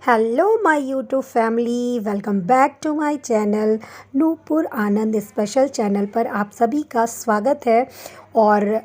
Hello my YouTube family, welcome back to my channel Nupur Anand special channel पर आप सभी का स्वागत है। और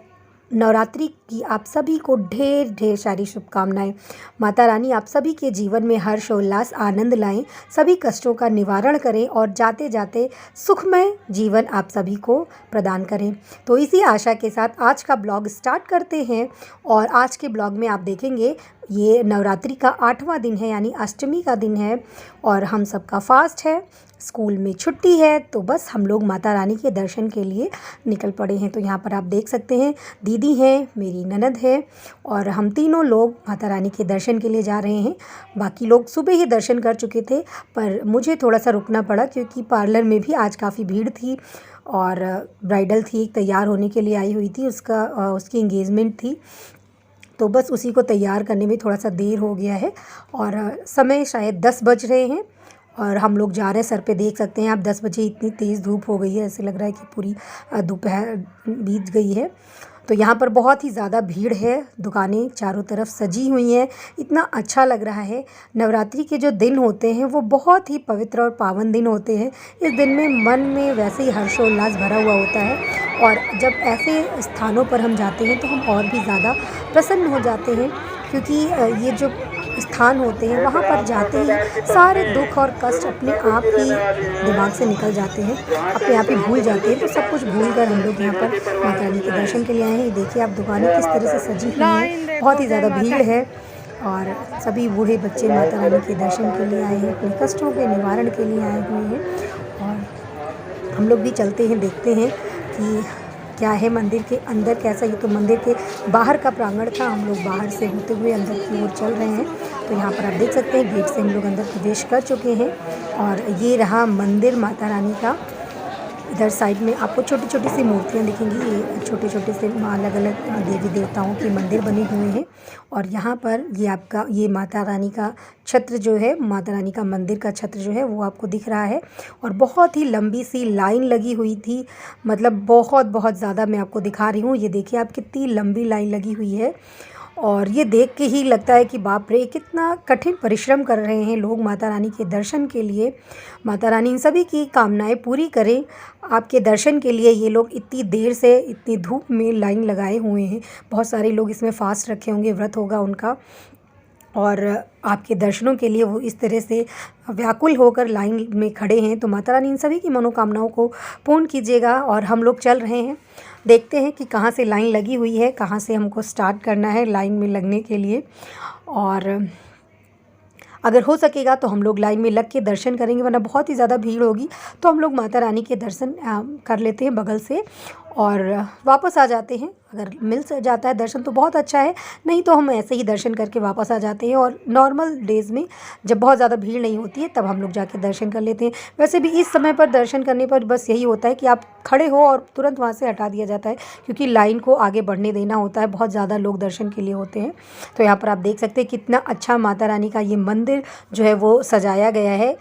नवरात्रि की आप सभी को ढेर ढेर सारी शुभकामनाएं। माता रानी आप सभी के जीवन में हर्ष उल्लास आनंद लाएं, सभी कष्टों का निवारण करें और जाते जाते सुखमय जीवन आप सभी को प्रदान करें। तो इसी आशा के साथ आज का ब्लॉग स्टार्ट करते हैं। और आज के ब्लॉग में आप देखेंगे ये नवरात्रि का 8वां दिन है, यानी अष्टमी का दिन है और हम सबका फास्ट है, स्कूल में छुट्टी है, तो बस हम लोग माता रानी के दर्शन के लिए निकल पड़े हैं। तो यहाँ पर आप देख सकते हैं दीदी हैं, मेरी ननद है और हम तीनों लोग माता रानी के दर्शन के लिए जा रहे हैं। बाकी लोग सुबह ही दर्शन कर चुके थे, पर मुझे थोड़ा सा रुकना पड़ा क्योंकि पार्लर में भी आज काफ़ी भीड़ थी और ब्राइडल थी, एक तैयार होने के लिए आई हुई थी, उसकी इंगेजमेंट थी, तो बस उसी को तैयार करने में थोड़ा सा देर हो गया है। और समय शायद 10 बज रहे हैं और हम लोग जा रहे हैं। सर पे देख सकते हैं आप 10 बजे इतनी तेज़ धूप हो गई है, ऐसे लग रहा है कि पूरी दोपहर बीत गई है। तो यहाँ पर बहुत ही ज़्यादा भीड़ है, दुकानें चारों तरफ सजी हुई हैं, इतना अच्छा लग रहा है। नवरात्रि के जो दिन होते हैं वो बहुत ही पवित्र और पावन दिन होते हैं। इस दिन में मन में वैसे ही हर्षोल्लास भरा हुआ होता है और जब ऐसे स्थानों पर हम जाते हैं तो हम और भी ज़्यादा प्रसन्न हो जाते हैं, क्योंकि ये जो स्थान होते हैं वहाँ पर जाते ही सारे दुख और कष्ट अपने आप ही दिमाग से निकल जाते हैं, अपने आप ही भूल जाते हैं। तो सब कुछ भूल कर हम लोग यहाँ पर माता रानी के दर्शन के लिए आए हैं। देखिए आप दुकानें किस तरह से सजी हुई हैं, बहुत ही ज़्यादा भीड़ है और सभी बूढ़े बच्चे माता रानी के दर्शन के लिए आए हैं, अपने कष्टों के निवारण के लिए आए हुए हैं। और हम लोग भी चलते हैं, देखते हैं कि क्या है मंदिर के अंदर कैसा। ये तो मंदिर के बाहर का प्रांगण था, हम लोग बाहर से होते हुए अंदर की ओर चल रहे हैं। तो यहाँ पर आप देख सकते हैं गेट से हम लोग अंदर प्रवेश कर चुके हैं और ये रहा मंदिर माता रानी का। इधर साइड में आपको छोटी छोटी सी मूर्तियाँ दिखेंगी, ये छोटे छोटे से अलग अलग देवी देवताओं के मंदिर बने हुए हैं। और यहाँ पर ये आपका ये माता रानी का छत्र जो है, माता रानी का मंदिर का छत्र जो है वो आपको दिख रहा है। और बहुत ही लंबी सी लाइन लगी हुई थी, मतलब बहुत बहुत ज़्यादा। मैं आपको दिखा रही हूँ, ये देखिए आप कितनी लंबी लाइन लगी हुई है। और ये देख के ही लगता है कि बाप रे, कितना कठिन परिश्रम कर रहे हैं लोग माता रानी के दर्शन के लिए। माता रानी इन सभी की कामनाएं पूरी करें। आपके दर्शन के लिए ये लोग इतनी देर से इतनी धूप में लाइन लगाए हुए हैं। बहुत सारे लोग इसमें फास्ट रखे होंगे, व्रत होगा उनका, और आपके दर्शनों के लिए वो इस तरह से व्याकुल होकर लाइन में खड़े हैं। तो माता रानी इन सभी की मनोकामनाओं को पूर्ण कीजिएगा। और हम लोग चल रहे हैं, देखते हैं कि कहाँ से लाइन लगी हुई है, कहाँ से हमको स्टार्ट करना है लाइन में लगने के लिए। और अगर हो सकेगा तो हम लोग लाइन में लग के दर्शन करेंगे, वरना बहुत ही ज़्यादा भीड़ होगी तो हम लोग माता रानी के दर्शन कर लेते हैं बगल से और वापस आ जाते हैं। अगर मिल जाता है दर्शन तो बहुत अच्छा है, नहीं तो हम ऐसे ही दर्शन करके वापस आ जाते हैं। और नॉर्मल डेज़ में जब बहुत ज़्यादा भीड़ नहीं होती है तब हम लोग जाके दर्शन कर लेते हैं। वैसे भी इस समय पर दर्शन करने पर बस यही होता है कि आप खड़े हो और तुरंत वहाँ से हटा दिया जाता है, क्योंकि लाइन को आगे बढ़ने देना होता है, बहुत ज़्यादा लोग दर्शन के लिए होते हैं। तो यहाँ पर आप देख सकते हैं कितना अच्छा माता रानी का ये मंदिर जो है वो सजाया गया है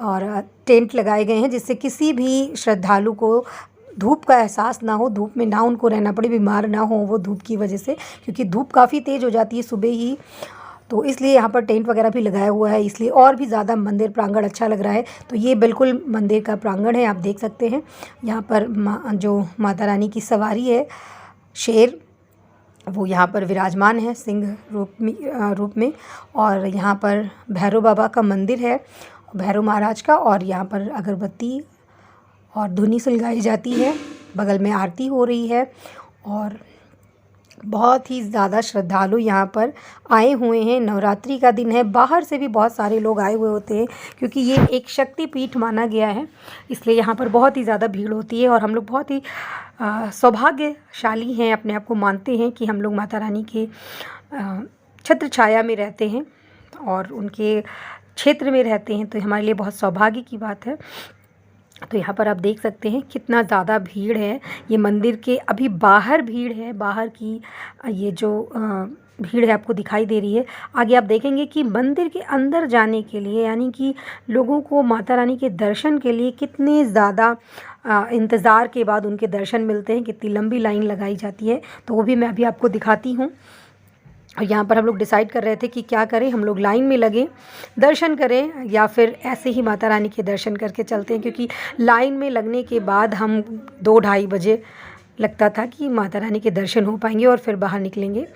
और टेंट लगाए गए हैं, जिससे किसी भी श्रद्धालु को धूप का एहसास ना हो, धूप में ना उनको रहना पड़े, बीमार ना हो वो धूप की वजह से, क्योंकि धूप काफ़ी तेज़ हो जाती है सुबह ही। तो इसलिए यहाँ पर टेंट वगैरह भी लगाया हुआ है, इसलिए और भी ज़्यादा मंदिर प्रांगण अच्छा लग रहा है। तो ये बिल्कुल मंदिर का प्रांगण है, आप देख सकते हैं। यहाँ पर जो माता रानी की सवारी है शेर, वो यहाँ पर विराजमान है सिंह रूप में। और यहाँ पर भैरव बाबा का मंदिर है, भैरव महाराज का। और यहाँ पर अगरबत्ती और धुनी सुलगाई जाती है, बगल में आरती हो रही है और बहुत ही ज़्यादा श्रद्धालु यहाँ पर आए हुए हैं। नवरात्रि का दिन है, बाहर से भी बहुत सारे लोग आए हुए होते हैं, क्योंकि ये एक शक्तिपीठ माना गया है, इसलिए यहाँ पर बहुत ही ज़्यादा भीड़ होती है। और हम लोग बहुत ही सौभाग्यशाली हैं, अपने आप को मानते हैं कि हम लोग माता रानी के छत्र छाया में रहते हैं और उनके क्षेत्र में रहते हैं, तो हमारे लिए बहुत सौभाग्य की बात है। तो यहाँ पर आप देख सकते हैं कितना ज़्यादा भीड़ है। ये मंदिर के अभी बाहर भीड़ है, बाहर की ये जो भीड़ है आपको दिखाई दे रही है। आगे आप देखेंगे कि मंदिर के अंदर जाने के लिए, यानी कि लोगों को माता रानी के दर्शन के लिए कितने ज़्यादा इंतज़ार के बाद उनके दर्शन मिलते हैं, कितनी लंबी लाइन लगाई जाती है, तो वो भी मैं अभी आपको दिखाती हूँ। और यहाँ पर हम लोग डिसाइड कर रहे थे कि क्या करें, हम लोग लाइन में लगे दर्शन करें या फिर ऐसे ही माता रानी के दर्शन करके चलते हैं, क्योंकि लाइन में लगने के बाद हम 2-2:30 बजे लगता था कि माता रानी के दर्शन हो पाएंगे और फिर बाहर निकलेंगे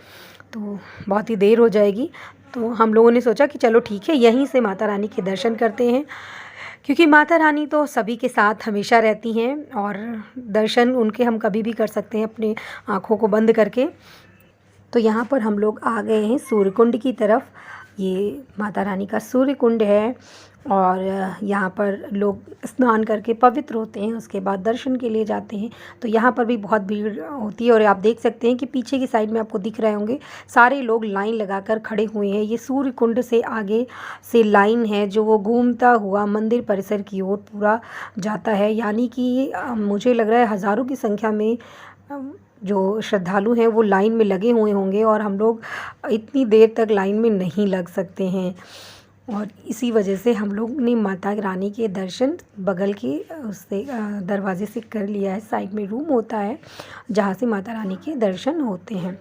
तो बहुत ही देर हो जाएगी। तो हम लोगों ने सोचा कि चलो ठीक है, यहीं से माता रानी के दर्शन करते हैं, क्योंकि माता रानी तो सभी के साथ हमेशा रहती हैं और दर्शन उनके हम कभी भी कर सकते हैं अपने आँखों को बंद करके। तो यहाँ पर हम लोग आ गए हैं सूर्य कुंड की तरफ। ये माता रानी का सूर्य कुंड है और यहाँ पर लोग स्नान करके पवित्र होते हैं, उसके बाद दर्शन के लिए जाते हैं। तो यहाँ पर भी बहुत भीड़ होती है और आप देख सकते हैं कि पीछे की साइड में आपको दिख रहे होंगे सारे लोग लाइन लगाकर खड़े हुए हैं। ये सूर्य कुंड से आगे से लाइन है जो वो घूमता हुआ मंदिर परिसर की ओर पूरा जाता है, यानी कि मुझे लग रहा है हज़ारों की संख्या में जो श्रद्धालु हैं वो लाइन में लगे हुए होंगे और हम लोग इतनी देर तक लाइन में नहीं लग सकते हैं। और इसी वजह से हम लोग ने माता रानी के दर्शन बगल के उससे दरवाजे से कर लिया है। साइड में रूम होता है जहाँ से माता रानी के दर्शन होते हैं।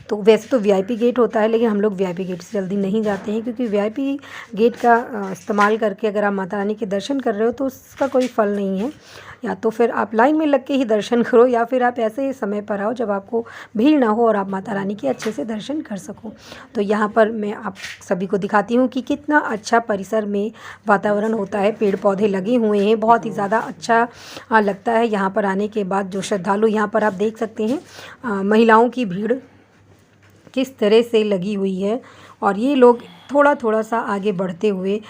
तो वैसे तो वीआईपी गेट होता है, लेकिन हम लोग वीआईपी गेट से जल्दी नहीं जाते हैं, क्योंकि वीआईपी गेट का इस्तेमाल करके अगर आप माता रानी के दर्शन कर रहे हो तो उसका कोई फल नहीं है। या तो फिर आप लाइन में लग के ही दर्शन करो या फिर आप ऐसे समय पर आओ जब आपको भीड़ ना हो और आप माता रानी के अच्छे से दर्शन कर सको। तो यहाँ पर मैं आप सभी को दिखाती हूँ कि कितना अच्छा परिसर में वातावरण होता है, पेड़ पौधे लगे हुए हैं, बहुत ही ज़्यादा अच्छा लगता है यहाँ पर आने के बाद। जो श्रद्धालु यहाँ पर आप देख सकते हैं महिलाओं की भीड़ किस तरह से लगी हुई है और ये लोग थोड़ा थोड़ा सा आगे बढ़ते हुए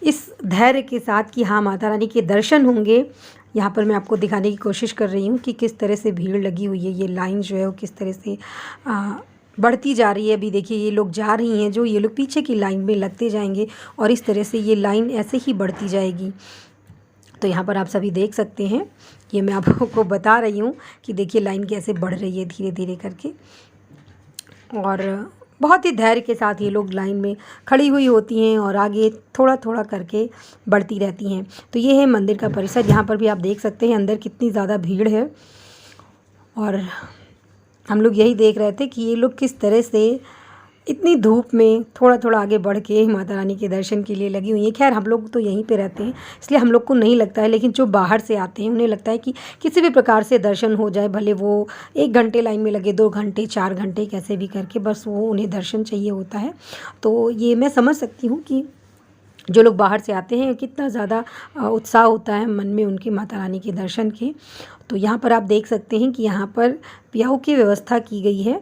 इस धैर्य के साथ कि हाँ माता रानी के दर्शन होंगे, यहाँ पर मैं आपको दिखाने की कोशिश कर रही हूँ कि किस तरह से भीड़ लगी हुई है। ये लाइन जो है वो किस तरह से बढ़ती जा रही है। अभी देखिए ये लोग जा रही हैं, जो ये लोग पीछे की लाइन में लगते जाएंगे और इस तरह से ये लाइन ऐसे ही बढ़ती जाएगी। तो यहाँ पर आप सभी देख सकते हैं, ये मैं आपको बता रही हूँ कि देखिए लाइन कैसे बढ़ रही है धीरे धीरे करके और बहुत ही धैर्य के साथ ये लोग लाइन में खड़ी हुई होती हैं और आगे थोड़ा थोड़ा करके बढ़ती रहती हैं। तो ये है मंदिर का परिसर। यहाँ पर भी आप देख सकते हैं अंदर कितनी ज़्यादा भीड़ है और हम लोग यही देख रहे थे कि ये लोग किस तरह से इतनी धूप में थोड़ा थोड़ा आगे बढ़ के माता रानी के दर्शन के लिए लगी हुई हैं। खैर हम लोग तो यहीं पे रहते हैं इसलिए हम लोग को नहीं लगता है, लेकिन जो बाहर से आते हैं उन्हें लगता है कि किसी भी प्रकार से दर्शन हो जाए, भले वो 1 घंटे लाइन में लगे, 2 घंटे 4 घंटे कैसे भी करके, बस वो उन्हें दर्शन चाहिए होता है। तो ये मैं समझ सकती हूँ कि जो लोग बाहर से आते हैं कितना ज़्यादा उत्साह होता है मन में उनकी माता रानी के दर्शन के। तो यहाँ पर आप देख सकते हैं कि यहाँ पर पियाऊ की व्यवस्था की गई है,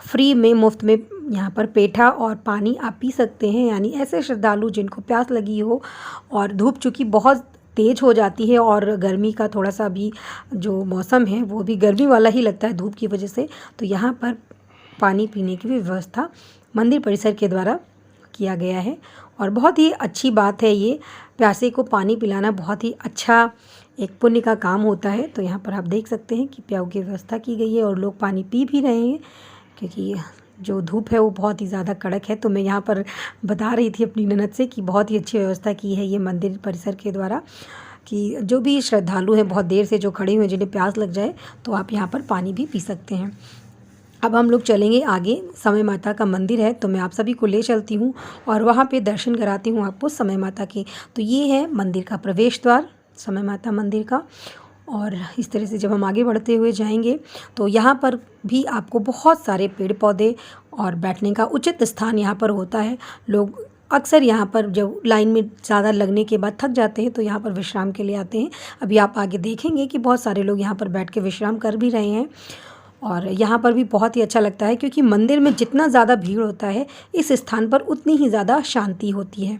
फ्री में मुफ्त में यहाँ पर पेठा और पानी आप पी सकते हैं। यानी ऐसे श्रद्धालु जिनको प्यास लगी हो और धूप चूँकि बहुत तेज़ हो जाती है और गर्मी का थोड़ा सा भी जो मौसम है वो भी गर्मी वाला ही लगता है धूप की वजह से, तो यहाँ पर पानी पीने की भी व्यवस्था मंदिर परिसर के द्वारा किया गया है और बहुत ही अच्छी बात है। ये प्यासे को पानी पिलाना बहुत ही अच्छा एक पुण्य का काम होता है। तो यहाँ पर आप देख सकते हैं कि प्याऊ की व्यवस्था की गई है और लोग पानी पी भी रहे हैं, क्योंकि जो धूप है वो बहुत ही ज़्यादा कड़क है। तो मैं यहाँ पर बता रही थी अपनी ननद से कि बहुत ही अच्छी व्यवस्था की है ये मंदिर परिसर के द्वारा, कि जो भी श्रद्धालु हैं बहुत देर से जो खड़े हुए हैं जिन्हें प्यास लग जाए तो आप यहाँ पर पानी भी पी सकते हैं। अब हम लोग चलेंगे आगे, समय माता का मंदिर है तो मैं आप सभी को ले चलती हूँ और वहाँ पे दर्शन कराती हूँ आपको समय माता के। तो ये है मंदिर का प्रवेश द्वार समय माता मंदिर का। और इस तरह से जब हम आगे बढ़ते हुए जाएंगे तो यहाँ पर भी आपको बहुत सारे पेड़ पौधे और बैठने का उचित स्थान यहाँ पर होता है। लोग अक्सर यहाँ पर जब लाइन में ज़्यादा लगने के बाद थक जाते हैं तो यहाँ पर विश्राम के लिए आते हैं। अभी आप आगे देखेंगे कि बहुत सारे लोग यहाँ पर बैठ के विश्राम कर भी रहे हैं और यहाँ पर भी बहुत ही अच्छा लगता है, क्योंकि मंदिर में जितना ज़्यादा भीड़ होता है इस स्थान पर उतनी ही ज़्यादा शांति होती है।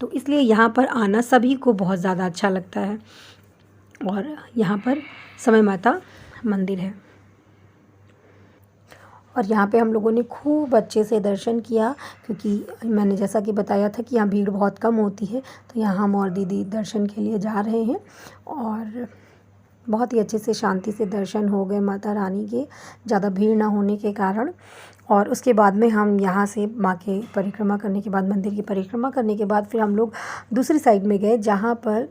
तो इसलिए यहाँ पर आना सभी को बहुत ज़्यादा अच्छा लगता है। और यहाँ पर समय माता मंदिर है और यहाँ पे हम लोगों ने खूब अच्छे से दर्शन किया, क्योंकि मैंने जैसा कि बताया था कि यहाँ भीड़ बहुत कम होती है। तो यहाँ हम और दीदी दर्शन के लिए जा रहे हैं और बहुत ही अच्छे से शांति से दर्शन हो गए माता रानी के, ज़्यादा भीड़ ना होने के कारण। और उसके बाद में हम यहाँ से माँ के परिक्रमा करने के बाद, मंदिर की परिक्रमा करने के बाद फिर हम लोग दूसरी साइड में गए जहाँ पर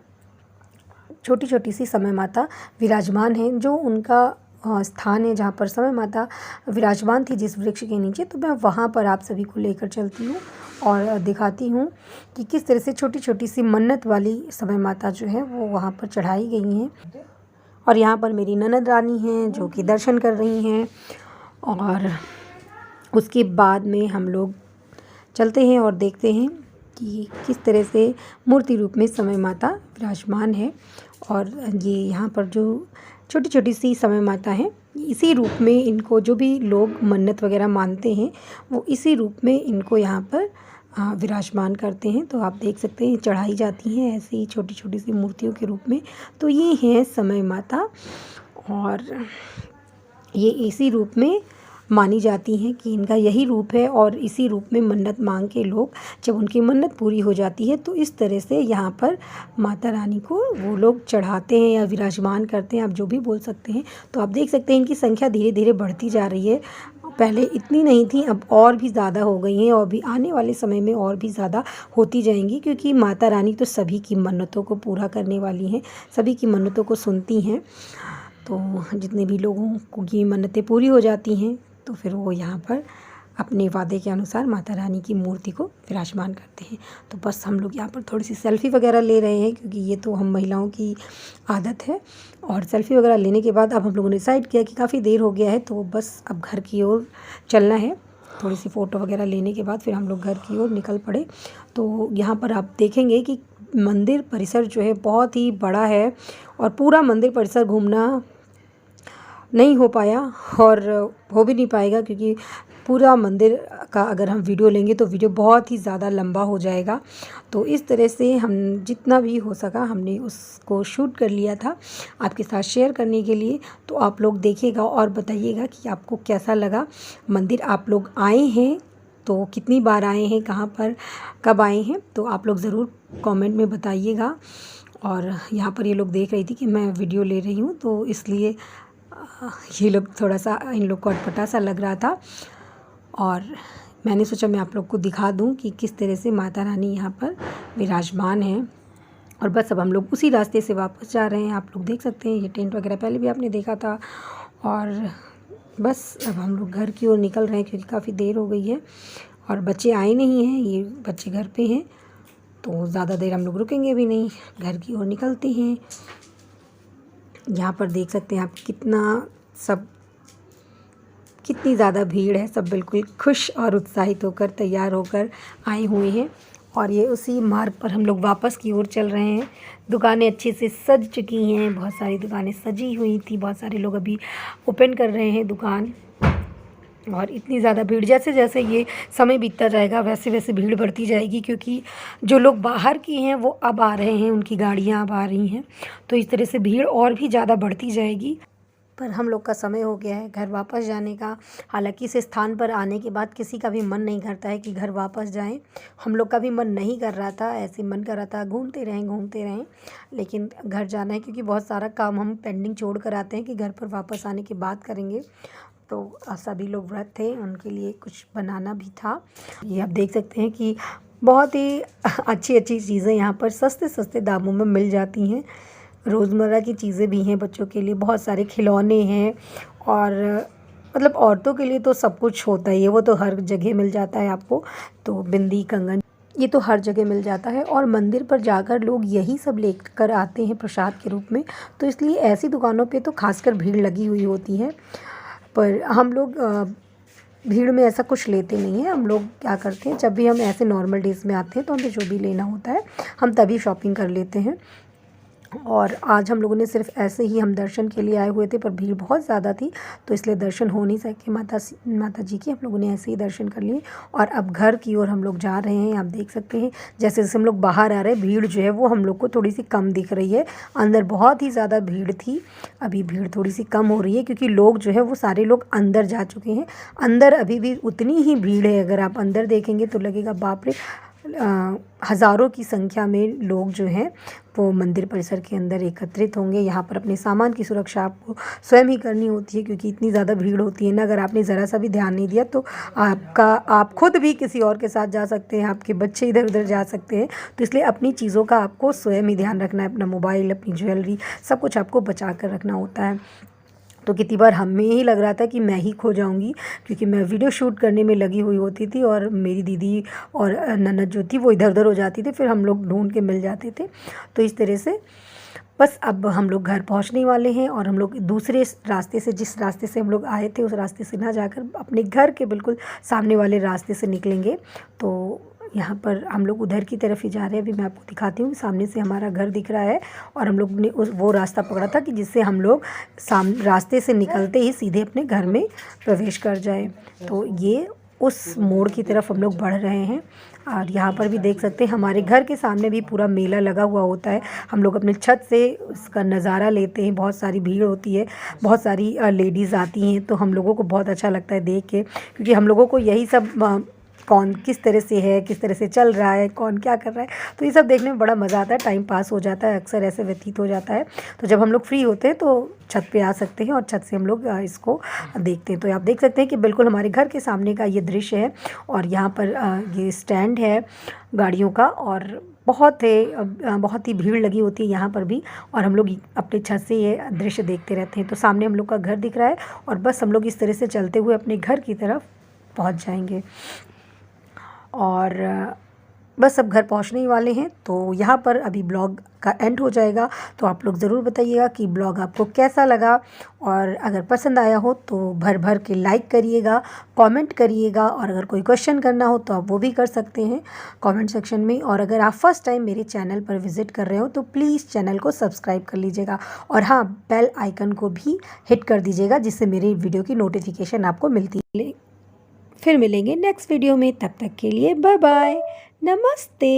छोटी छोटी सी समय माता विराजमान हैं, जो उनका स्थान है जहाँ पर समय माता विराजमान थी जिस वृक्ष के नीचे, तो मैं वहाँ पर आप सभी को लेकर चलती हूँ और दिखाती हूँ कि किस तरह से छोटी छोटी सी मन्नत वाली समय माता जो है वो वहाँ पर चढ़ाई गई हैं। और यहाँ पर मेरी ननद रानी हैं जो कि दर्शन कर रही हैं। और उसके बाद में हम लोग चलते हैं और देखते हैं कि किस तरह से मूर्ति रूप में समय माता विराजमान है। और ये यहाँ पर जो छोटी छोटी सी समय माता हैं, इसी रूप में इनको जो भी लोग मन्नत वगैरह मानते हैं वो इसी रूप में इनको यहाँ पर विराजमान करते हैं। तो आप देख सकते हैं चढ़ाई जाती हैं ऐसे ही छोटी छोटी सी मूर्तियों के रूप में। तो ये हैं समय माता और ये इसी रूप में मानी जाती हैं कि इनका यही रूप है। और इसी रूप में मन्नत मांग के लोग जब उनकी मन्नत पूरी हो जाती है तो इस तरह से यहाँ पर माता रानी को वो लोग चढ़ाते हैं या विराजमान करते हैं, आप जो भी बोल सकते हैं। तो आप देख सकते हैं इनकी संख्या धीरे धीरे बढ़ती जा रही है। पहले इतनी नहीं थी, अब और भी ज़्यादा हो गई हैं और भी आने वाले समय में और भी ज़्यादा होती जाएंगी, क्योंकि माता रानी तो सभी की मन्नतों को पूरा करने वाली हैं, सभी की मन्नतों को सुनती हैं। तो जितने भी लोगों को ये मन्नतें पूरी हो जाती हैं तो फिर वो यहाँ पर अपने वादे के अनुसार माता रानी की मूर्ति को विराजमान करते हैं। तो बस हम लोग यहाँ पर थोड़ी सी सेल्फ़ी वगैरह ले रहे हैं, क्योंकि ये तो हम महिलाओं की आदत है। और सेल्फ़ी वगैरह लेने के बाद अब हम लोगों ने डिसाइड किया कि काफ़ी देर हो गया है तो बस अब घर की ओर चलना है। थोड़ी सी फ़ोटो वगैरह लेने के बाद फिर हम लोग घर की ओर निकल पड़े। तो यहाँ पर आप देखेंगे कि मंदिर परिसर जो है बहुत ही बड़ा है और पूरा मंदिर परिसर घूमना नहीं हो पाया और हो भी नहीं पाएगा, क्योंकि पूरा मंदिर का अगर हम वीडियो लेंगे तो वीडियो बहुत ही ज़्यादा लंबा हो जाएगा। तो इस तरह से हम जितना भी हो सका हमने उसको शूट कर लिया था आपके साथ शेयर करने के लिए। तो आप लोग देखिएगा और बताइएगा कि आपको कैसा लगा मंदिर। आप लोग आए हैं तो कितनी बार आए हैं, कहाँ पर कब आए हैं, तो आप लोग ज़रूर कमेंट में बताइएगा। और यहाँ पर ये लोग देख रही थी कि मैं वीडियो ले रही हूँ तो इसलिए ये लोग थोड़ा सा इन लोग को अटपटा सा लग रहा था। और मैंने सोचा मैं आप लोग को दिखा दूं कि किस तरह से माता रानी यहाँ पर विराजमान है। और बस अब हम लोग उसी रास्ते से वापस जा रहे हैं। आप लोग देख सकते हैं ये टेंट वगैरह पहले भी आपने देखा था। और बस अब हम लोग घर की ओर निकल रहे हैं, क्योंकि काफ़ी देर हो गई है और बच्चे आए नहीं हैं, ये बच्चे घर पे हैं तो ज़्यादा देर हम लोग रुकेंगे भी नहीं, घर की ओर निकलते हैं। यहाँ पर देख सकते हैं आप कितनी ज़्यादा भीड़ है। सब बिल्कुल खुश और उत्साहित होकर तैयार होकर आए हुए हैं। और ये उसी मार्ग पर हम लोग वापस की ओर चल रहे हैं। दुकानें अच्छे से सज चुकी हैं, बहुत सारी दुकानें सजी हुई थी, बहुत सारे लोग अभी ओपन कर रहे हैं दुकान। और इतनी ज़्यादा भीड़, जैसे जैसे ये समय बीतता जाएगा वैसे वैसे भीड़ बढ़ती जाएगी, क्योंकि जो लोग बाहर की हैं वो अब आ रहे हैं, उनकी गाड़ियाँ अब आ रही हैं। तो इस तरह से भीड़ और भी ज़्यादा बढ़ती जाएगी। पर हम लोग का समय हो गया है घर वापस जाने का। हालांकि इस स्थान पर आने के बाद किसी का भी मन नहीं करता है कि घर वापस जाएं। हम लोग का भी मन नहीं कर रहा था, ऐसे मन कर रहा था घूमते रहें, लेकिन घर जाना है, क्योंकि बहुत सारा काम हम पेंडिंग छोड़ कर आते हैं कि घर पर वापस आने के बाद करेंगे। तो सभी लोग व्रत थे, उनके लिए कुछ बनाना भी था। ये आप देख सकते हैं कि बहुत ही अच्छी अच्छी चीज़ें यहाँ पर सस्ते सस्ते दामों में मिल जाती हैं। रोज़मर्रा की चीज़ें भी हैं, बच्चों के लिए बहुत सारे खिलौने हैं। और मतलब औरतों के लिए तो सब कुछ होता ही है, वो तो हर जगह मिल जाता है आपको। तो बिंदी, कंगन, ये तो हर जगह मिल जाता है। और मंदिर पर जाकर लोग यही सब लेकर आते हैं प्रसाद के रूप में, तो इसलिए ऐसी दुकानों पे तो खासकर भीड़ लगी हुई होती है। पर हम लोग भीड़ में ऐसा कुछ लेते नहीं हैं। हम लोग क्या करते हैं, जब भी हम ऐसे नॉर्मल डेज़ में आते हैं तो हमें जो भी लेना होता है हम तभी शॉपिंग कर लेते हैं। और आज हम लोगों ने सिर्फ ऐसे ही हम दर्शन के लिए आए हुए थे, पर भीड़ बहुत ज़्यादा थी तो इसलिए दर्शन हो नहीं सके माता जी की। हम लोगों ने ऐसे ही दर्शन कर लिए और अब घर की ओर हम लोग जा रहे हैं। आप देख सकते हैं जैसे जैसे हम लोग बाहर आ रहे हैं भीड़ जो है वो हम लोग को थोड़ी सी कम दिख रही है। अंदर बहुत ही ज़्यादा भीड़ थी, अभी भीड़ थोड़ी सी कम हो रही है, क्योंकि लोग जो है वो सारे लोग अंदर जा चुके हैं। अंदर अभी भी उतनी ही भीड़ है, अगर आप अंदर देखेंगे तो लगेगा बाप रे, हज़ारों की संख्या में लोग जो हैं वो मंदिर परिसर के अंदर एकत्रित होंगे। यहाँ पर अपने सामान की सुरक्षा आपको स्वयं ही करनी होती है, क्योंकि इतनी ज़्यादा भीड़ होती है ना। अगर आपने ज़रा सा भी ध्यान नहीं दिया तो आप खुद भी किसी और के साथ जा सकते हैं, आपके बच्चे इधर उधर जा सकते हैं। तो इसलिए अपनी चीज़ों का आपको स्वयं ही ध्यान रखना है, अपना मोबाइल, अपनी ज्वेलरी, सब कुछ आपको बचा कर रखना होता है। तो कितनी बार हमें ही लग रहा था कि मैं ही खो जाऊंगी, क्योंकि मैं वीडियो शूट करने में लगी हुई होती थी और मेरी दीदी और ननद जो थी वो इधर उधर हो जाती थी, फिर हम लोग ढूंढ के मिल जाते थे। तो इस तरह से बस अब हम लोग घर पहुंचने वाले हैं और हम लोग दूसरे रास्ते से, जिस रास्ते से हम लोग आए थे उस रास्ते से ना जाकर अपने घर के बिल्कुल सामने वाले रास्ते से निकलेंगे। तो यहाँ पर हम लोग उधर की तरफ ही जा रहे हैं। अभी मैं आपको दिखाती हूँ, सामने से हमारा घर दिख रहा है और हम लोग ने वो रास्ता पकड़ा था कि जिससे हम लोग रास्ते से निकलते ही सीधे अपने घर में प्रवेश कर जाए। तो ये उस मोड़ की तरफ हम लोग बढ़ रहे हैं और यहाँ पर भी देख सकते हैं हमारे घर के सामने भी पूरा मेला लगा हुआ होता है। हम लोग अपने छत से उसका नज़ारा लेते हैं, बहुत सारी भीड़ होती है, बहुत सारी लेडीज़ आती हैं, तो हम लोगों को बहुत अच्छा लगता है देख के, क्योंकि हम लोगों को यही सब कौन किस तरह से है, किस तरह से चल रहा है, कौन क्या कर रहा है, तो ये सब देखने में बड़ा मज़ा आता है, टाइम पास हो जाता है, अक्सर ऐसे व्यतीत हो जाता है। तो जब हम लोग फ्री होते हैं तो छत पे आ सकते हैं और छत से हम लोग इसको देखते हैं। तो आप देख सकते हैं कि बिल्कुल हमारे घर के सामने का ये दृश्य है और यहाँ पर ये स्टैंड है गाड़ियों का और बहुत ही भीड़ लगी होती है यहाँ पर भी, और हम लोग अपने छत से ये दृश्य देखते रहते हैं। तो सामने हम लोग का घर दिख रहा है और बस हम लोग इस तरह से चलते हुए अपने घर की तरफ पहुँच जाएंगे और बस अब घर पहुंचने ही वाले हैं। तो यहाँ पर अभी ब्लॉग का एंड हो जाएगा। तो आप लोग ज़रूर बताइएगा कि ब्लॉग आपको कैसा लगा, और अगर पसंद आया हो तो भर भर के लाइक करिएगा, कमेंट करिएगा, और अगर कोई क्वेश्चन करना हो तो आप वो भी कर सकते हैं कमेंट सेक्शन में। और अगर आप फर्स्ट टाइम मेरे चैनल पर विज़िट कर रहे हो तो प्लीज़ चैनल को सब्सक्राइब कर लीजिएगा और हाँ, बेल आइकन को भी हिट कर दीजिएगा, जिससे मेरी वीडियो की नोटिफिकेशन आपको मिलती है। फिर मिलेंगे नेक्स्ट वीडियो में, तब तक के लिए बाय बाय, नमस्ते।